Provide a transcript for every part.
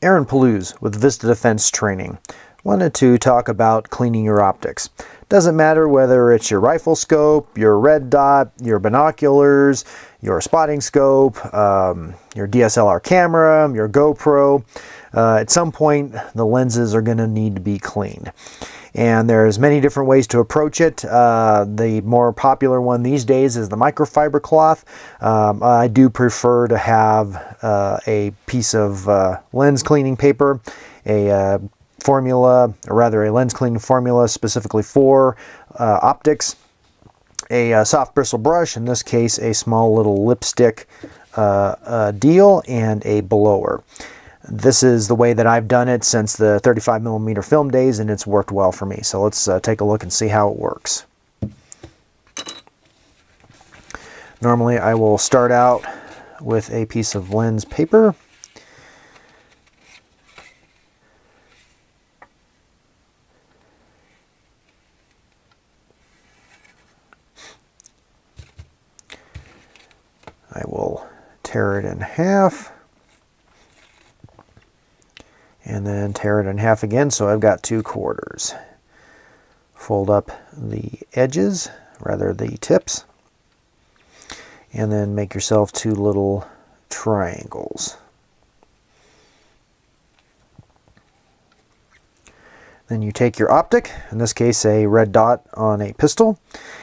Aaron Palouse with Vista Defense Training. Wanted to talk about cleaning your optics. Doesn't matter whether it's your rifle scope, your red dot, your binoculars, your spotting scope, your DSLR camera, your GoPro. At some point, the lenses are going to need to be cleaned. And there's many different ways to approach it. The more popular one these days is the microfiber cloth. I do prefer to have a piece of lens cleaning paper, a formula, or rather a lens cleaning formula specifically for optics, a soft bristle brush, in this case a small little lipstick deal, and a blower. This is the way that I've done it since the 35mm film days, and it's worked well for me. So let's take a look and see how it works. Normally I will start out with a piece of lens paper. I will tear it in half. And then tear it in half again, so I've got 2/4. Fold up the edges, rather the tips, and then make yourself 2 little triangles. Then you take your optic, in this case a red dot on a pistol,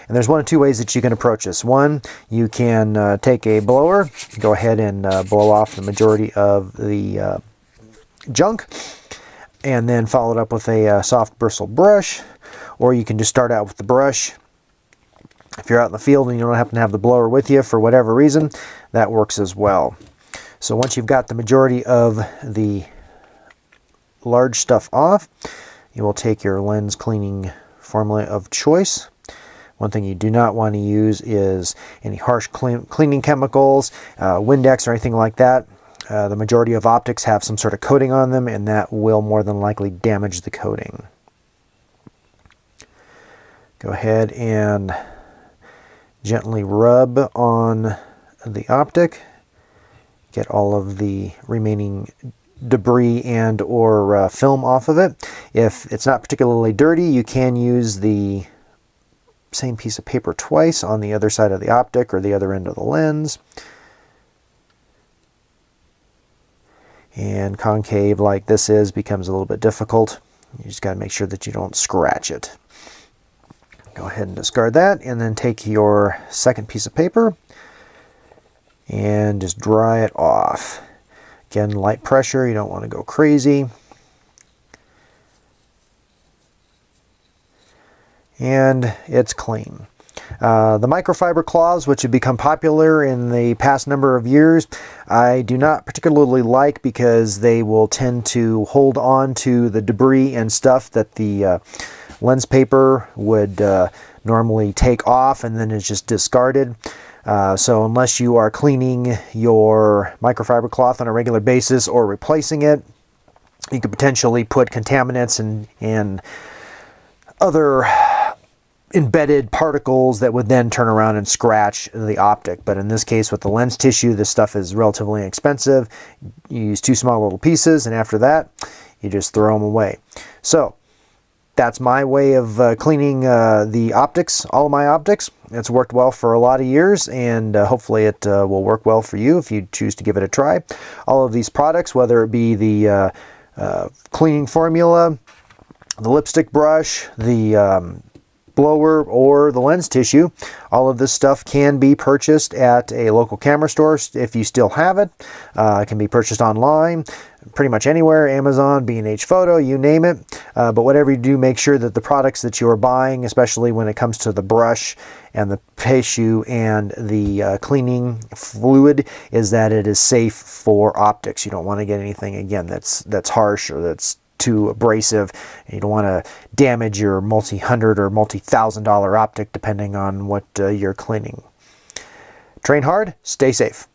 and there's one of 2 ways that you can approach this. One, you can take a blower, go ahead and blow off the majority of the junk, and then follow it up with a soft bristle brush, or you can just start out with the brush. If you're out in the field and you don't happen to have the blower with you for whatever reason, that works as well. So once you've got the majority of the large stuff off, you will take your lens cleaning formula of choice. One thing you do not want to use is any harsh cleaning chemicals, Windex or anything like that. The majority of optics have some sort of coating on them, and that will more than likely damage the coating. Go ahead and gently rub on the optic. Get all of the remaining debris and or film off of it. If it's not particularly dirty, you can use the same piece of paper twice on the other side of the optic or the other end of the lens. And concave like this becomes a little bit difficult. You just got to make sure that you don't scratch it. Go ahead and discard that, and then take your second piece of paper and just dry it off. Again, light pressure, you don't want to go crazy. And it's clean. The microfiber cloths, which have become popular in the past number of years, I do not particularly like because they will tend to hold on to the debris and stuff that the lens paper would normally take off, and then it's just discarded. So unless you are cleaning your microfiber cloth on a regular basis or replacing it, you could potentially put contaminants and other embedded particles that would then turn around and scratch the optic. But in this case, with the lens tissue, this stuff is relatively inexpensive. You use 2 small little pieces, and after that, you just throw them away. So that's my way of cleaning the optics, all of my optics. It's worked well for a lot of years, and hopefully it will work well for you if you choose to give it a try. All of these products, whether it be the cleaning formula, the lipstick brush, the blower, or the lens tissue, all of this stuff can be purchased at a local camera store if you still have it. It can be purchased online, pretty much anywhere, Amazon, B&H Photo, you name it. But whatever you do, make sure that the products that you are buying, especially when it comes to the brush and the tissue and the cleaning fluid, is that it is safe for optics. You don't want to get anything, again, that's harsh or that's too abrasive. You don't want to damage your multi-hundred or multi-thousand-dollar optic depending on what you're cleaning. Train hard, stay safe.